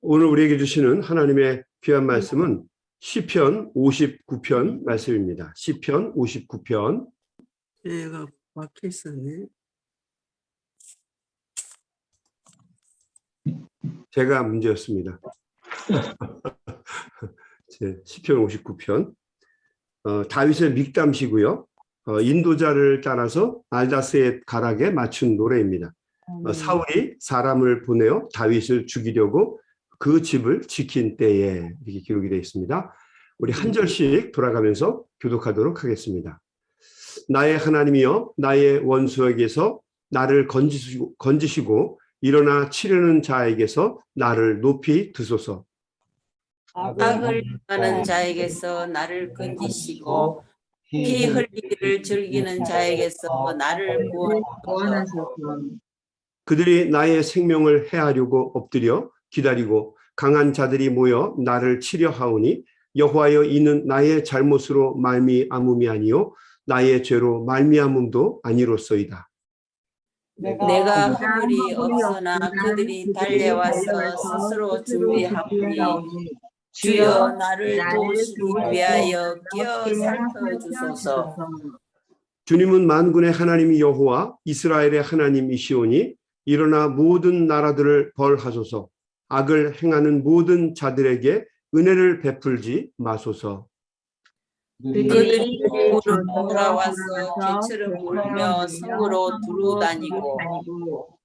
오늘 우리에게 주시는 하나님의 귀한 말씀은 시편 59편 말씀입니다. 시편 59편. 얘가 막혀 있었네. 제가 문제였습니다. 시편 59편. 다윗의 믹담시고요. 인도자를 따라서 알다스의 가락에 맞춘 노래입니다. 사울이 사람을 보내어 다윗을 죽이려고 그 집을 지킨 때에 이렇게 기록이 되어 있습니다. 우리 한 절씩 돌아가면서 교독하도록 하겠습니다. 나의 하나님이여, 나의 원수에게서 나를 건지시고 일어나 치려는 자에게서 나를 높이 드소서. 악을 하는 자에게서 나를 건지시고 피 흘리기를 즐기는 자에게서 나를 구원하소서. 그들이 나의 생명을 해하려고 엎드려 기다리고 강한 자들이 모여 나를 치려 하오니 여호와여, 이는 나의 잘못으로 말미암음이 아니요 나의 죄로 말미암음도 아니로소이다. 내가 허물이 없으나 그들이 달려와서 스스로 준비하오니 주여 나를 도우시기 위하여 끼어 살펴주소서. 주님은 만군의 하나님이 여호와 이스라엘의 하나님이시오니 일어나 모든 나라들을 벌하소서. 악을 행하는 모든 자들에게 은혜를 베풀지 마소서. 그들이 도로 돌아와서 개처럼 울며 성으로 두루다니고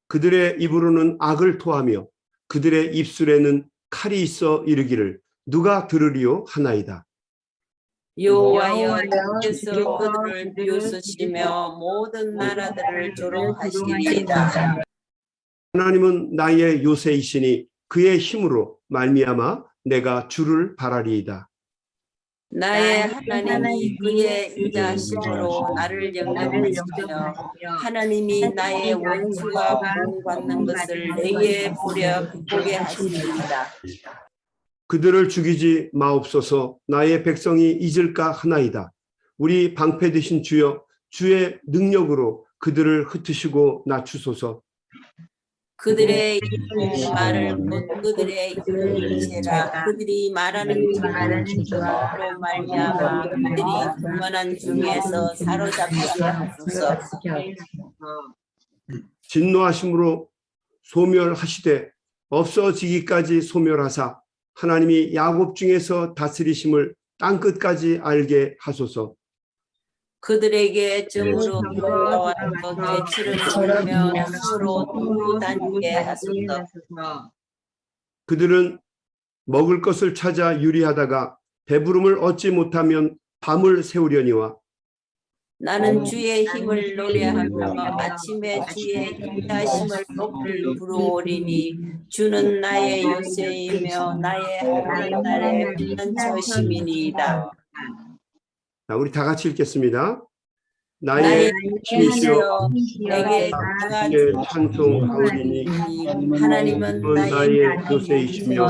그들의 입으로는 악을 토하며 그들의 입술에는 칼이 있어 이르기를 누가 들으리요 하나이다. 여호와여, 주께서 그들을 비웃으시며 모든 나라들을 조롱하시리이다. 하나님은 나의 요새이시니 그의 힘으로 말미암아 내가 주를 바라리이다. 나의 하나님이 그의 인자하심으로 나를 영접하시며 하나님이 나의 원수가 구원받는 것을 내게 보려 보게 하시리이다. 그들을 죽이지 마옵소서. 나의 백성이 잊을까 하나이다. 우리 방패 되신 주여, 주의 능력으로 그들을 흩으시고 낮추소서. 그들의 말을 곧 그들의 일체라. 그들이 말하는 말로 말미암아 그들이 교만한 중에서 사로잡히게 하소서. 진노하심으로 소멸하시되 없어지기까지 소멸하사 하나님이 야곱 중에서 다스리심을 땅끝까지 알게 하소서. 그들에게 점으로 돌아와서 죄치를 부르며 스스로 두루다니게 하소서. 그들은 먹을 것을 찾아 유리하다가 배부름을 얻지 못하면 밤을 새우려니와 나는 주의 힘을 노래하며 아침에 주의 인자심을 높이 부르오리니 주는 나의 요새이며 나의 하나님 나라의 피난처심이니이다. 자, 우리 다 같이 읽겠습니다. 나의 힘이시여 내게 주의 찬송하오리니 하나님은 나의 요새이시며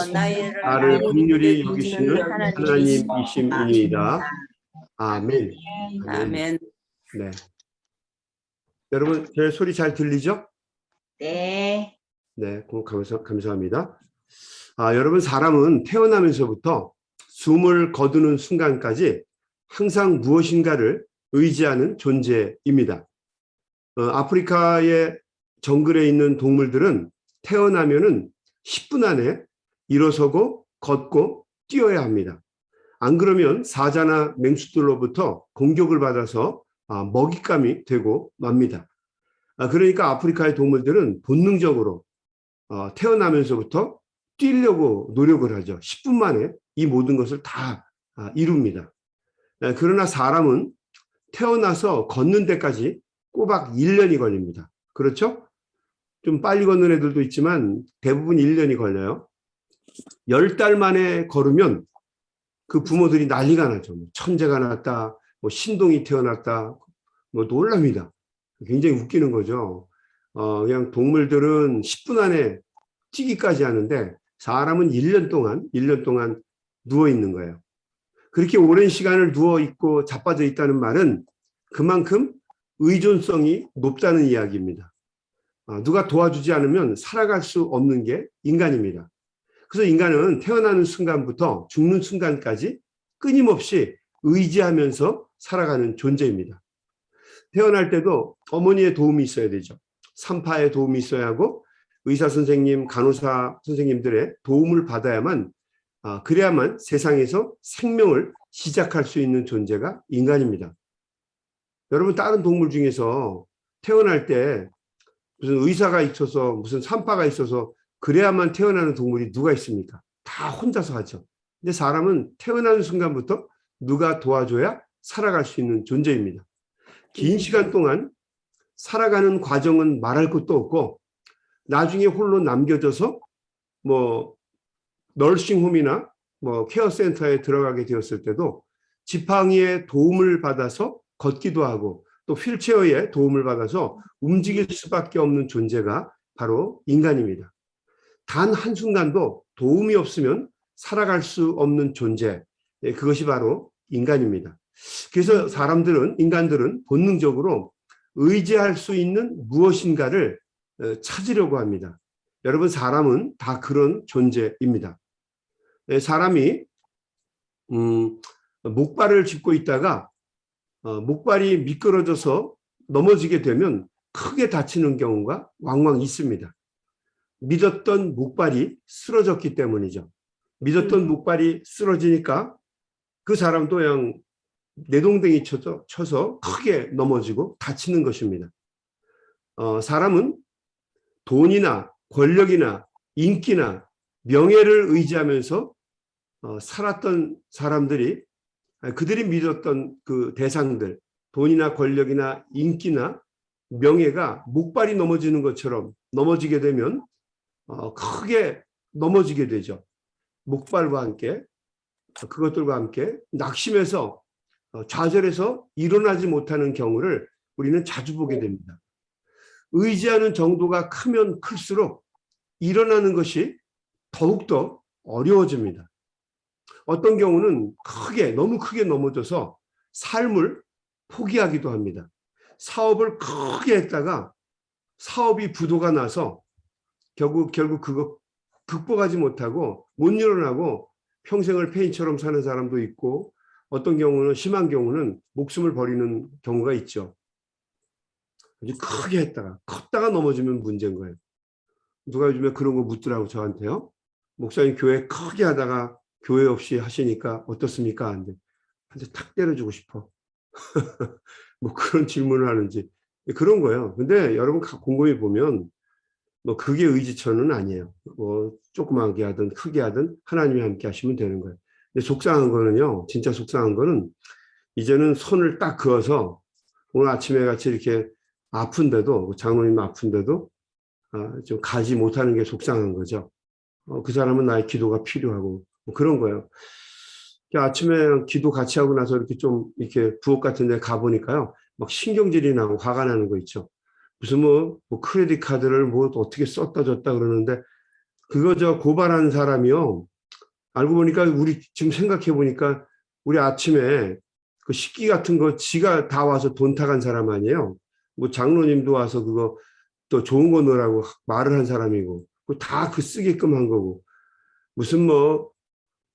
나를 긍휼히 여기시는 하나님이심이니이다. 아멘. 아멘. 네. 여러분, 제 소리 잘 들리죠? 네. 네, 감사합니다. 여러분, 사람은 태어나면서부터 숨을 거두는 순간까지 항상 무엇인가를 의지하는 존재입니다. 아프리카의 정글에 있는 동물들은 태어나면은 10분 안에 일어서고 걷고 뛰어야 합니다. 안 그러면 사자나 맹수들로부터 공격을 받아서 먹잇감이 되고 맙니다. 그러니까 아프리카의 동물들은 본능적으로 태어나면서부터 뛰려고 노력을 하죠. 10분 만에 이 모든 것을 다 이룹니다. 그러나 사람은 태어나서 걷는 데까지 꼬박 1년이 걸립니다. 그렇죠? 좀 빨리 걷는 애들도 있지만 대부분 1년이 걸려요. 10달 만에 걸으면 그 부모들이 난리가 나죠. 천재가 났다, 뭐 신동이 태어났다, 뭐 놀랍니다. 굉장히 웃기는 거죠. 그냥 동물들은 10분 안에 뛰기까지 하는데 사람은 1년 동안 누워 있는 거예요. 그렇게 오랜 시간을 누워 있고 자빠져 있다는 말은 그만큼 의존성이 높다는 이야기입니다. 누가 도와주지 않으면 살아갈 수 없는 게 인간입니다. 그래서 인간은 태어나는 순간부터 죽는 순간까지 끊임없이 의지하면서 살아가는 존재입니다. 태어날 때도 어머니의 도움이 있어야 되죠. 산파의 도움이 있어야 하고 의사 선생님, 간호사 선생님들의 도움을 받아야만 그래야만 세상에서 생명을 시작할 수 있는 존재가 인간입니다. 여러분 다른 동물 중에서 태어날 때 무슨 의사가 있어서 무슨 산파가 있어서 그래야만 태어나는 동물이 누가 있습니까? 다 혼자서 하죠. 근데 사람은 태어나는 순간부터 누가 도와줘야 살아갈 수 있는 존재입니다. 긴 시간 동안 살아가는 과정은 말할 것도 없고 나중에 홀로 남겨져서 뭐 널싱홈이나 뭐 케어센터에 들어가게 되었을 때도 지팡이의 도움을 받아서 걷기도 하고 또 휠체어의 도움을 받아서 움직일 수밖에 없는 존재가 바로 인간입니다. 단 한순간도 도움이 없으면 살아갈 수 없는 존재, 그것이 바로 인간입니다. 그래서 인간들은 본능적으로 의지할 수 있는 무엇인가를 찾으려고 합니다. 여러분 사람은 다 그런 존재입니다. 사람이 목발을 짚고 있다가 목발이 미끄러져서 넘어지게 되면 크게 다치는 경우가 왕왕 있습니다. 믿었던 목발이 쓰러졌기 때문이죠. 믿었던 목발이 쓰러지니까 그 사람도 그냥 내동댕이 쳐서 크게 넘어지고 다치는 것입니다. 사람은 돈이나 권력이나 인기나 명예를 의지하면서 살았던 사람들이 그들이 믿었던 그 대상들, 돈이나 권력이나 인기나 명예가 목발이 넘어지는 것처럼 넘어지게 되면 크게 넘어지게 되죠. 목발과 함께 그것들과 함께 낙심해서 좌절해서 일어나지 못하는 경우를 우리는 자주 보게 됩니다. 의지하는 정도가 크면 클수록 일어나는 것이 더욱더 어려워집니다. 어떤 경우는 너무 크게 넘어져서 삶을 포기하기도 합니다. 사업을 크게 했다가 사업이 부도가 나서 결국 그거 극복하지 못하고 못 일어나고 평생을 폐인처럼 사는 사람도 있고 어떤 경우는 심한 경우는 목숨을 버리는 경우가 있죠. 아주 크게 했다가 컸다가 넘어지면 문제인 거예요. 누가 요즘에 그런 거 묻더라고 저한테요. 목사님 교회 크게 하다가 교회 없이 하시니까 어떻습니까? 한데 탁 때려주고 싶어. 뭐 그런 질문을 하는지 그런 거예요. 근데 여러분 곰곰이 보면 뭐 그게 의지처는 아니에요. 뭐 조그맣게 하든 크게 하든 하나님이 함께 하시면 되는 거예요. 근데 속상한 거는요. 진짜 속상한 거는 이제는 손을 딱 그어서 오늘 아침에 같이 이렇게 아픈데도 장로님 아픈데도 좀 가지 못하는 게 속상한 거죠. 그 사람은 나의 기도가 필요하고 뭐 그런 거예요. 아침에 기도 같이 하고 나서 이렇게 좀 이렇게 부엌 같은 데 가보니까요. 막 신경질이 나고 화가 나는 거 있죠. 무슨 뭐 크레딧 카드를 뭐 어떻게 썼다 줬다 그러는데 그거 저 고발한 사람이요. 알고 보니까 우리 지금 생각해 보니까 우리 아침에 그 식기 같은 거 지가 다 와서 돈 타간 사람 아니에요. 뭐 장로님도 와서 그거 또 좋은 거 넣으라고 말을 한 사람이고 다 그 쓰게끔 한 거고 무슨 뭐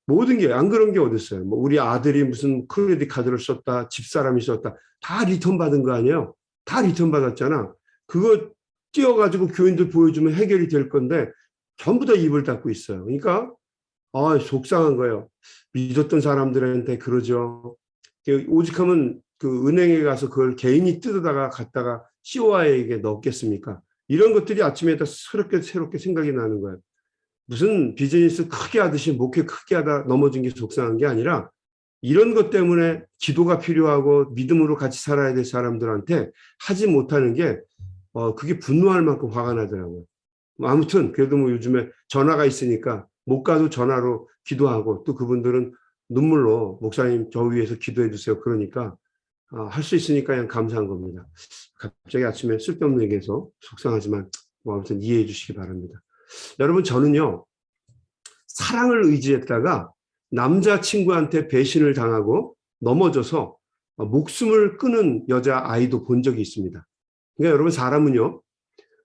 모든 게 안 그런 게 어딨어요. 뭐 우리 아들이 무슨 크레딧 카드를 썼다, 집사람이 썼다, 다 리턴 받은 거 아니에요? 다 리턴 받았잖아. 그거 띄어가지고 교인들 보여주면 해결이 될 건데 전부 다 입을 닫고 있어요. 그러니까 속상한 거예요. 믿었던 사람들한테 그러죠. 오직하면 그 은행에 가서 그걸 개인이 뜯어다가 갖다가 COI에게 넣겠습니까? 이런 것들이 아침에 다 새롭게 생각이 나는 거예요. 무슨 비즈니스 크게 하듯이 목회 크게 하다 넘어진 게 속상한 게 아니라 이런 것 때문에 기도가 필요하고 믿음으로 같이 살아야 될 사람들한테 하지 못하는 게 그게 분노할 만큼 화가 나더라고요. 아무튼 그래도 뭐 요즘에 전화가 있으니까 못 가도 전화로 기도하고 또 그분들은 눈물로 목사님 저 위해서 기도해 주세요. 그러니까 할 수 있으니까 그냥 감사한 겁니다. 갑자기 아침에 쓸데없는 얘기해서 속상하지만 뭐 아무튼 이해해 주시기 바랍니다. 여러분 저는요. 사랑을 의지했다가 남자친구한테 배신을 당하고 넘어져서 목숨을 끊은 여자아이도 본 적이 있습니다. 그러니까 여러분 사람은요.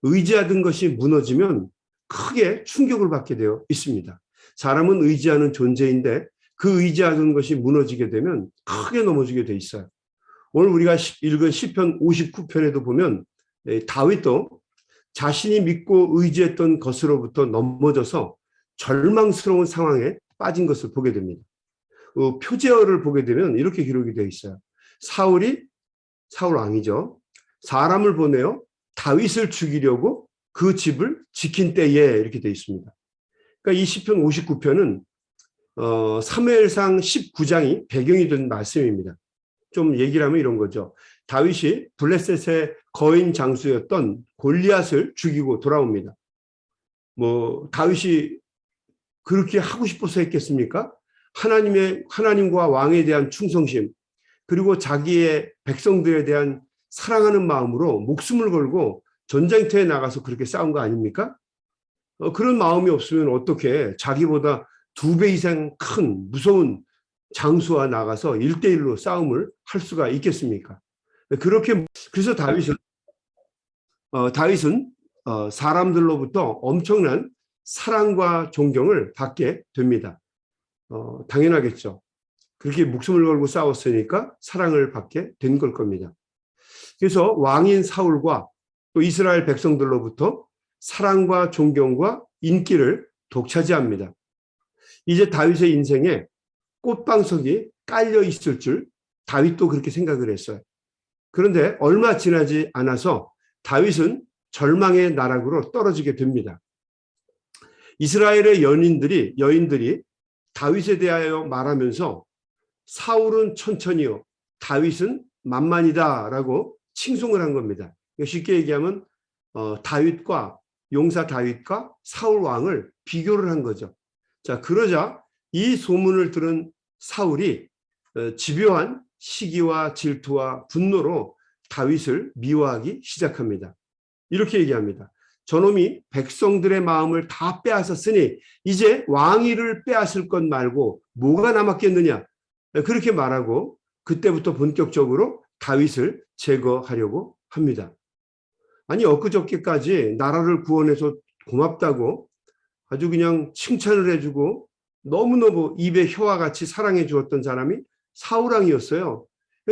의지하던 것이 무너지면 크게 충격을 받게 되어 있습니다. 사람은 의지하는 존재인데 그 의지하는 것이 무너지게 되면 크게 넘어지게 돼 있어요. 오늘 우리가 읽은 시편 59편에도 보면 다윗도 자신이 믿고 의지했던 것으로부터 넘어져서 절망스러운 상황에 빠진 것을 보게 됩니다. 표제어를 보게 되면 이렇게 기록이 되어 있어요. 사울 왕이죠. 사람을 보내어 다윗을 죽이려고 그 집을 지킨 때에 이렇게 되어 있습니다. 그러니까 이 시편 59편은 사무엘상 19장이 배경이 된 말씀입니다. 좀 얘기를 하면 이런 거죠. 다윗이 블레셋의 거인 장수였던 골리앗을 죽이고 돌아옵니다. 다윗이 그렇게 하고 싶어서 했겠습니까? 하나님과 왕에 대한 충성심, 그리고 자기의 백성들에 대한 사랑하는 마음으로 목숨을 걸고 전쟁터에 나가서 그렇게 싸운 거 아닙니까? 그런 마음이 없으면 어떻게 자기보다 2배 이상 큰 무서운 장수와 나가서 1대1로 싸움을 할 수가 있겠습니까? 그래서 다윗은 사람들로부터 엄청난 사랑과 존경을 받게 됩니다. 당연하겠죠. 그렇게 목숨을 걸고 싸웠으니까 사랑을 받게 된 걸 겁니다. 그래서 왕인 사울과 또 이스라엘 백성들로부터 사랑과 존경과 인기를 독차지합니다. 이제 다윗의 인생에 꽃방석이 깔려 있을 줄 다윗도 그렇게 생각을 했어요. 그런데 얼마 지나지 않아서 다윗은 절망의 나락으로 떨어지게 됩니다. 이스라엘의 여인들이 다윗에 대하여 말하면서 사울은 천천히요, 다윗은 만만이다라고 칭송을 한 겁니다. 쉽게 얘기하면 다윗과 용사 다윗과 사울 왕을 비교를 한 거죠. 자, 그러자 이 소문을 들은 사울이 집요한 시기와 질투와 분노로 다윗을 미워하기 시작합니다. 이렇게 얘기합니다. 저놈이 백성들의 마음을 다 빼앗았으니 이제 왕위를 빼앗을 것 말고 뭐가 남았겠느냐, 그렇게 말하고 그때부터 본격적으로 다윗을 제거하려고 합니다. 아니, 엊그저께까지 나라를 구원해서 고맙다고 아주 그냥 칭찬을 해주고 너무너무 입에 혀와 같이 사랑해 주었던 사람이 사울 왕이었어요.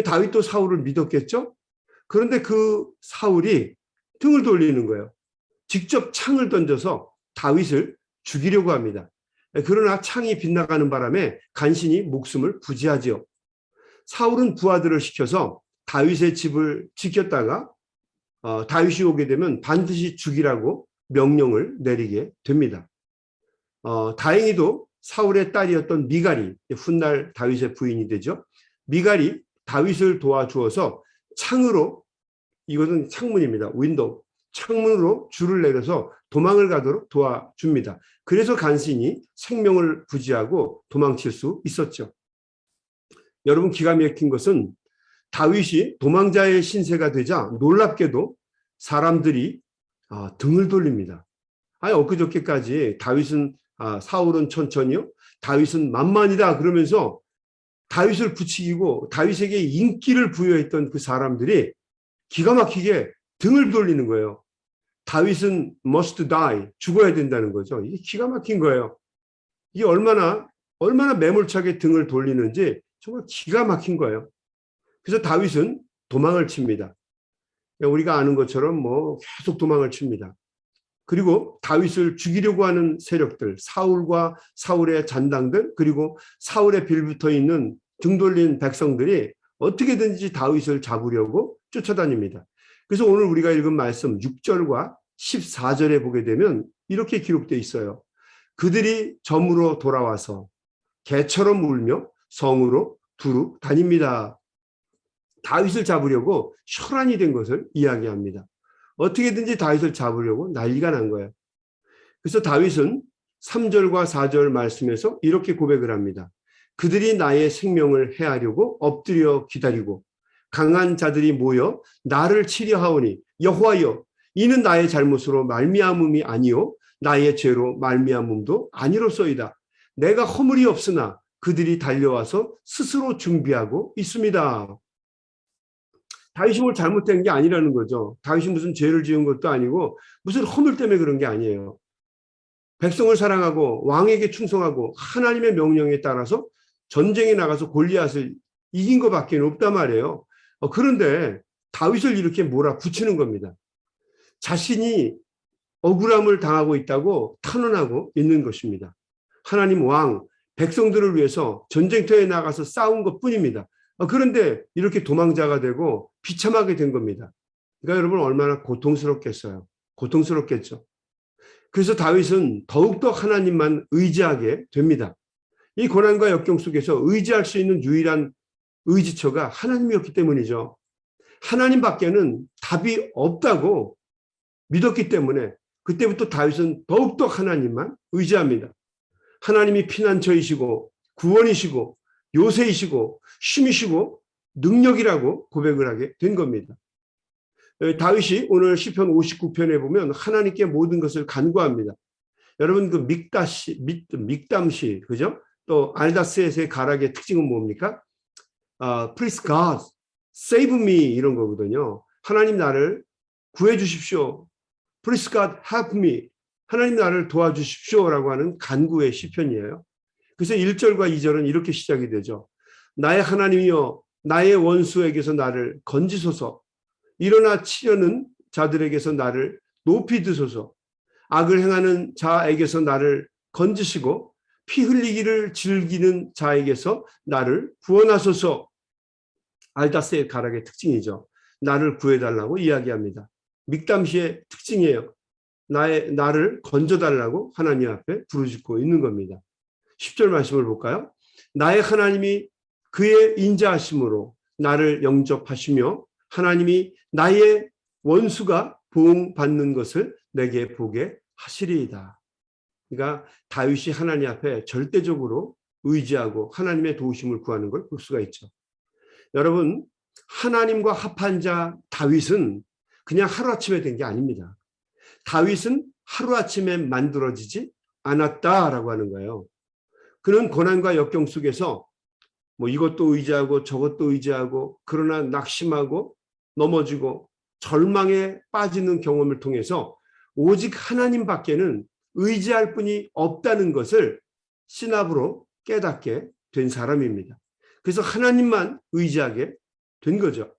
다윗도 사울을 믿었겠죠? 그런데 그 사울이 등을 돌리는 거예요. 직접 창을 던져서 다윗을 죽이려고 합니다. 그러나 창이 빗나가는 바람에 간신히 목숨을 부지하지요. 사울은 부하들을 시켜서 다윗의 집을 지켰다가 다윗이 오게 되면 반드시 죽이라고 명령을 내리게 됩니다. 다행히도 사울의 딸이었던 미갈이, 훗날 다윗의 부인이 되죠. 미갈이 다윗을 도와주어서 창으로, 이것은 창문입니다. 윈도우. 창문으로 줄을 내려서 도망을 가도록 도와줍니다. 그래서 간신히 생명을 부지하고 도망칠 수 있었죠. 여러분, 기가 막힌 것은 다윗이 도망자의 신세가 되자 놀랍게도 사람들이 등을 돌립니다. 엊그저께까지 사울은 천천히요, 다윗은 만만이다 그러면서 다윗을 부추기고 다윗에게 인기를 부여했던 그 사람들이 기가 막히게 등을 돌리는 거예요. 다윗은 must die, 죽어야 된다는 거죠. 이게 기가 막힌 거예요. 이게 얼마나 매몰차게 등을 돌리는지 정말 기가 막힌 거예요. 그래서 다윗은 도망을 칩니다. 우리가 아는 것처럼 계속 도망을 칩니다. 그리고 다윗을 죽이려고 하는 세력들, 사울과 사울의 잔당들, 그리고 사울에 빌붙어 있는 등 돌린 백성들이 어떻게든지 다윗을 잡으려고 쫓아다닙니다. 그래서 오늘 우리가 읽은 말씀 6절과 14절에 보게 되면 이렇게 기록되어 있어요. 그들이 점으로 돌아와서 개처럼 울며 성으로 두루 다닙니다. 다윗을 잡으려고 혈안이 된 것을 이야기합니다. 어떻게든지 다윗을 잡으려고 난리가 난 거예요. 그래서 다윗은 3절과 4절 말씀에서 이렇게 고백을 합니다. 그들이 나의 생명을 해하려고 엎드려 기다리고 강한 자들이 모여 나를 치려 하오니 여호와여, 이는 나의 잘못으로 말미암음이 아니요 나의 죄로 말미암음도 아니로소이다. 내가 허물이 없으나 그들이 달려와서 스스로 준비하고 있습니다. 다윗이 뭘 잘못된 게 아니라는 거죠. 다윗이 무슨 죄를 지은 것도 아니고 무슨 허물 때문에 그런 게 아니에요. 백성을 사랑하고 왕에게 충성하고 하나님의 명령에 따라서 전쟁에 나가서 골리앗을 이긴 것밖에 없단 말이에요. 그런데 다윗을 이렇게 몰아붙이는 겁니다. 자신이 억울함을 당하고 있다고 탄원하고 있는 것입니다. 하나님 왕, 백성들을 위해서 전쟁터에 나가서 싸운 것뿐입니다. 그런데 이렇게 도망자가 되고 비참하게 된 겁니다. 그러니까 여러분 얼마나 고통스럽겠어요. 고통스럽겠죠. 그래서 다윗은 더욱더 하나님만 의지하게 됩니다. 이 고난과 역경 속에서 의지할 수 있는 유일한 의지처가 하나님이었기 때문이죠. 하나님밖에는 답이 없다고 믿었기 때문에 그때부터 다윗은 더욱더 하나님만 의지합니다. 하나님이 피난처이시고 구원이시고 요새이시고 쉼이시고 능력이라고 고백을 하게 된 겁니다. 다윗이 오늘 시편 59편에 보면 하나님께 모든 것을 간구합니다. 여러분 그 믹담시 그죠? 또 알다스의 가락의 특징은 뭡니까? Please God, save me 이런 거거든요. 하나님 나를 구해 주십시오. Please God, help me. 하나님 나를 도와주십시오라고 하는 간구의 시편이에요. 그래서 1절과 2절은 이렇게 시작이 되죠. 나의 하나님이여 나의 원수에게서 나를 건지소서. 일어나 치려는 자들에게서 나를 높이 드소서. 악을 행하는 자에게서 나를 건지시고 피 흘리기를 즐기는 자에게서 나를 구원하소서. 알다스의 가락의 특징이죠. 나를 구해달라고 이야기합니다. 믹담시의 특징이에요. 나를 건져달라고 하나님 앞에 부르짖고 있는 겁니다. 10절 말씀을 볼까요? 나의 하나님이 그의 인자하심으로 나를 영접하시며 하나님이 나의 원수가 보응받는 것을 내게 보게 하시리이다. 그러니까 다윗이 하나님 앞에 절대적으로 의지하고 하나님의 도우심을 구하는 걸 볼 수가 있죠. 여러분, 하나님과 합한 자 다윗은 그냥 하루아침에 된 게 아닙니다. 다윗은 하루아침에 만들어지지 않았다라고 하는 거예요. 그는 고난과 역경 속에서 뭐 이것도 의지하고 저것도 의지하고 그러나 낙심하고 넘어지고 절망에 빠지는 경험을 통해서 오직 하나님밖에는 의지할 분이 없다는 것을 신압으로 깨닫게 된 사람입니다. 그래서 하나님만 의지하게 된 거죠.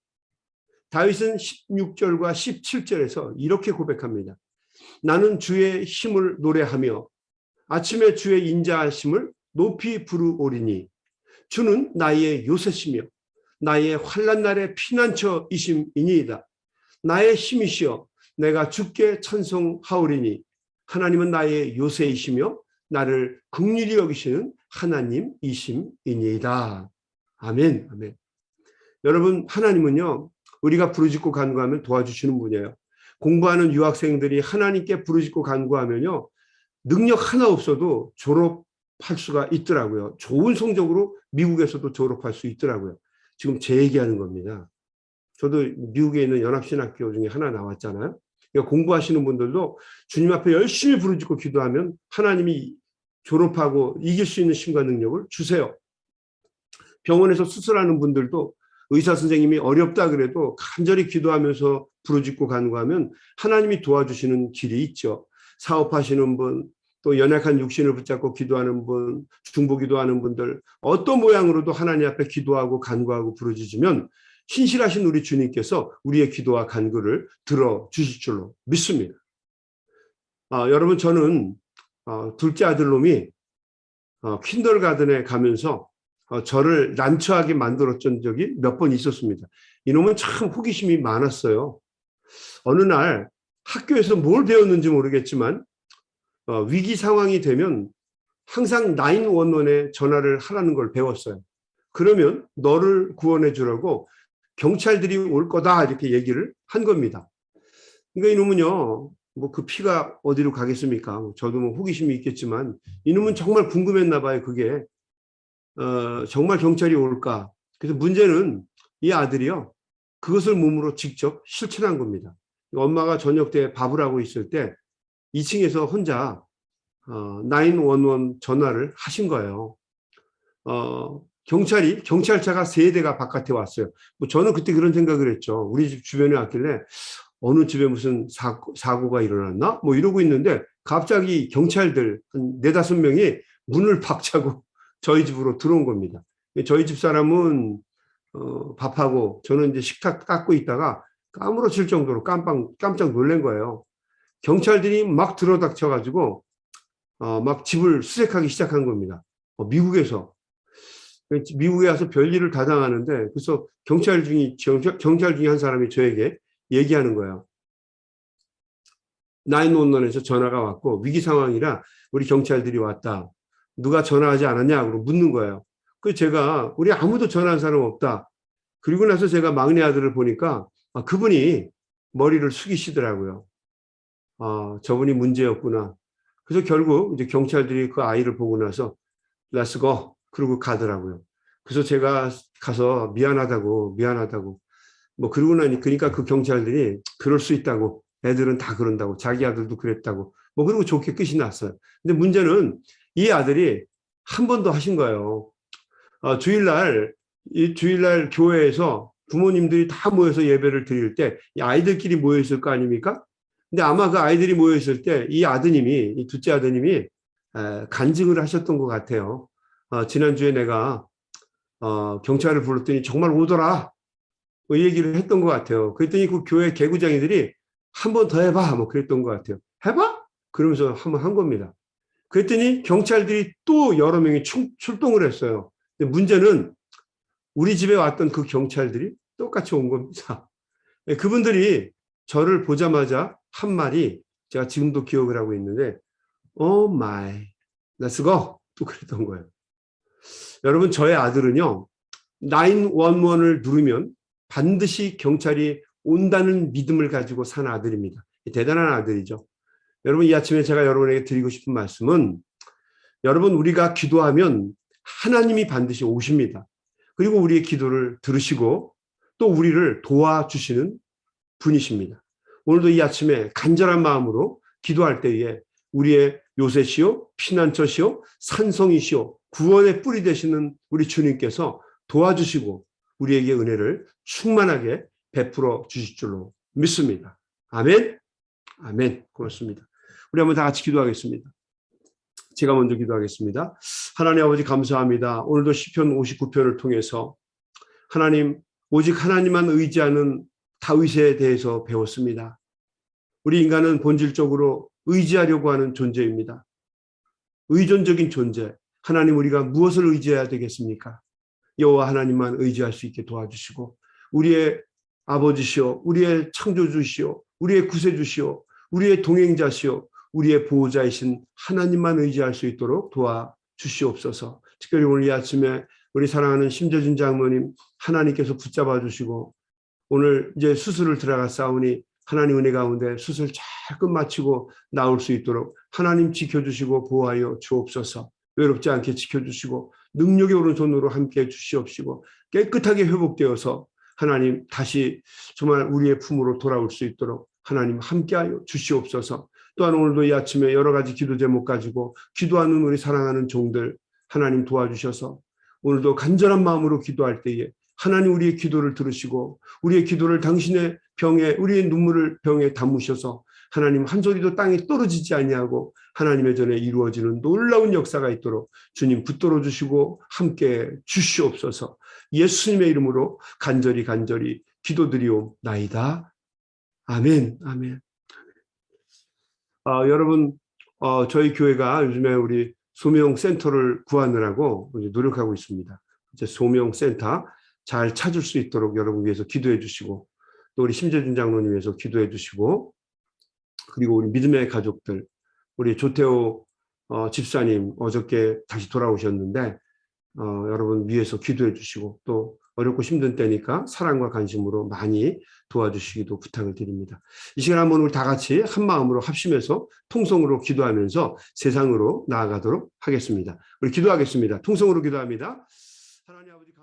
다윗은 16절과 17절에서 이렇게 고백합니다. 나는 주의 힘을 노래하며 아침에 주의 인자하심을 높이 부르오리니 주는 나의 요새시며 나의 환난 날의 피난처이심이니이다. 나의 힘이시여 내가 주께 찬송하오리니 하나님은 나의 요새이시며 나를 긍휼히 여기시는 하나님이심이니이다. 아멘. 아멘. 여러분, 하나님은요 우리가 부르짖고 간구하면 도와주시는 분이에요. 공부하는 유학생들이 하나님께 부르짖고 간구하면요 능력 하나 없어도 졸업할 수가 있더라고요. 좋은 성적으로 미국에서도 졸업할 수 있더라고요. 지금 제 얘기하는 겁니다. 저도 미국에 있는 연합신학교 중에 하나 나왔잖아요. 그러니까 공부하시는 분들도 주님 앞에 열심히 부르짖고 기도하면 하나님이 졸업하고 이길 수 있는 힘과 능력을 주세요. 병원에서 수술하는 분들도 의사 선생님이 어렵다 그래도 간절히 기도하면서 부르짖고 간구하면 하나님이 도와주시는 길이 있죠. 사업하시는 분, 또 연약한 육신을 붙잡고 기도하는 분, 중보기도하는 분들 어떤 모양으로도 하나님 앞에 기도하고 간구하고 부르짖으면 신실하신 우리 주님께서 우리의 기도와 간구를 들어주실 줄로 믿습니다. 여러분 저는 둘째 아들놈이 킨더가든에 가면서 저를 난처하게 만들었던 적이 몇 번 있었습니다. 이놈은 참 호기심이 많았어요. 어느 날 학교에서 뭘 배웠는지 모르겠지만 위기 상황이 되면 항상 911에 전화를 하라는 걸 배웠어요. 그러면 너를 구원해 주라고 경찰들이 올 거다 이렇게 얘기를 한 겁니다. 그러니까 이놈은요 뭐 그 피가 어디로 가겠습니까? 저도 뭐 호기심이 있겠지만 이놈은 정말 궁금했나 봐요. 그게 정말 경찰이 올까? 그래서 문제는 이 아들이요 그것을 몸으로 직접 실천한 겁니다. 엄마가 저녁 때 밥을 하고 있을 때 2층에서 혼자 911 전화를 하신 거예요. 경찰차가 3대가 바깥에 왔어요. 뭐 저는 그때 그런 생각을 했죠. 우리 집 주변에 왔길래 어느 집에 무슨 사고가 일어났나? 뭐 이러고 있는데 갑자기 경찰들 한 4-5명이 문을 박차고 저희 집으로 들어온 겁니다. 저희 집 사람은 밥하고 저는 이제 식탁 닦고 있다가 까무러칠 정도로 깜짝 놀란 거예요. 경찰들이 막 들어닥쳐가지고 막 집을 수색하기 시작한 겁니다. 미국에서. 미국에 와서 별일을 다 당하는데, 그래서 경찰 중에 한 사람이 저에게 얘기하는 거예요. 911에서 전화가 왔고 위기 상황이라 우리 경찰들이 왔다. 누가 전화하지 않았냐고 묻는 거예요. 그래서 제가 우리 아무도 전화한 사람 없다. 그리고 나서 제가 막내 아들을 보니까 그분이 머리를 숙이시더라고요. 저분이 문제였구나. 그래서 결국 이제 경찰들이 그 아이를 보고 나서 Let's go. 그러고 가더라고요. 그래서 제가 가서 미안하다고 뭐 그러고 나니 그러니까 그 경찰들이 그럴 수 있다고, 애들은 다 그런다고, 자기 아들도 그랬다고 뭐 그리고 좋게 끝이 났어요. 근데 문제는 이 아들이 한 번 더 하신 거예요. 주일날 교회에서 부모님들이 다 모여서 예배를 드릴 때 이 아이들끼리 모여 있을 거 아닙니까? 근데 아마 그 아이들이 모여 있을 때 이 둘째 아드님이 간증을 하셨던 것 같아요. 지난주에 내가 경찰을 불렀더니 정말 오더라. 뭐 얘기를 했던 것 같아요. 그랬더니 그 교회 개구장이들이 한 번 더 해봐. 뭐 그랬던 것 같아요. 해봐? 그러면서 한 번 한 겁니다. 그랬더니 경찰들이 또 여러 명이 출동을 했어요. 근데 문제는 우리 집에 왔던 그 경찰들이 똑같이 온 겁니다. 그분들이 저를 보자마자 한 말이 제가 지금도 기억을 하고 있는데 Oh my, let's go. 또 그랬던 거예요. 여러분, 저의 아들은요, 911을 누르면 반드시 경찰이 온다는 믿음을 가지고 산 아들입니다. 대단한 아들이죠. 여러분, 이 아침에 제가 여러분에게 드리고 싶은 말씀은, 여러분, 우리가 기도하면 하나님이 반드시 오십니다. 그리고 우리의 기도를 들으시고 또 우리를 도와주시는 분이십니다. 오늘도 이 아침에 간절한 마음으로 기도할 때에 우리의 요새시요, 피난처시요, 산성이시요, 구원의 뿌리 되시는 우리 주님께서 도와주시고 우리에게 은혜를 충만하게 베풀어 주실 줄로 믿습니다. 아멘. 아멘. 고맙습니다. 우리 한번 다 같이 기도하겠습니다. 제가 먼저 기도하겠습니다. 하나님 아버지 감사합니다. 오늘도 시편 59편을 통해서 하나님, 오직 하나님만 의지하는 다윗에 대해서 배웠습니다. 우리 인간은 본질적으로 의지하려고 하는 존재입니다. 의존적인 존재. 하나님, 우리가 무엇을 의지해야 되겠습니까? 여호와 하나님만 의지할 수 있게 도와주시고 우리의 아버지시오, 우리의 창조주시오, 우리의 구세주시오, 우리의 동행자시오, 우리의 보호자이신 하나님만 의지할 수 있도록 도와주시옵소서. 특별히 오늘 이 아침에 우리 사랑하는 심재준 장모님 하나님께서 붙잡아 주시고 오늘 이제 수술을 들어갔사오니 하나님 은혜 가운데 수술 잘 끝마치고 나올 수 있도록 하나님 지켜주시고 보호하여 주옵소서. 외롭지 않게 지켜주시고 능력의 오른손으로 함께해 주시옵시고 깨끗하게 회복되어서 하나님 다시 정말 우리의 품으로 돌아올 수 있도록 하나님 함께하여 주시옵소서. 또한 오늘도 이 아침에 여러 가지 기도 제목 가지고 기도하는 우리 사랑하는 종들 하나님 도와주셔서 오늘도 간절한 마음으로 기도할 때에 하나님 우리의 기도를 들으시고 우리의 기도를 당신의 병에 우리의 눈물을 병에 담으셔서 하나님 한 소리도 땅에 떨어지지 아니하고 하나님의 전에 이루어지는 놀라운 역사가 있도록 주님 붙들어 주시고 함께 주시옵소서. 예수님의 이름으로 간절히 기도드리옵나이다. 아멘. 아멘. 여러분, 저희 교회가 요즘에 우리 소명센터를 구하느라고 노력하고 있습니다. 이제 소명센터 잘 찾을 수 있도록 여러분 위해서 기도해 주시고 또 우리 심재준 장로님 위해서 기도해 주시고 그리고 우리 믿음의 가족들 우리 조태호 집사님 어저께 다시 돌아오셨는데 여러분 위해서 기도해 주시고 또 어렵고 힘든 때니까 사랑과 관심으로 많이 도와주시기도 부탁을 드립니다. 이 시간 한번 우리 다 같이 한 마음으로 합심해서 통성으로 기도하면서 세상으로 나아가도록 하겠습니다. 우리 기도하겠습니다. 통성으로 기도합니다. 하나님 아버지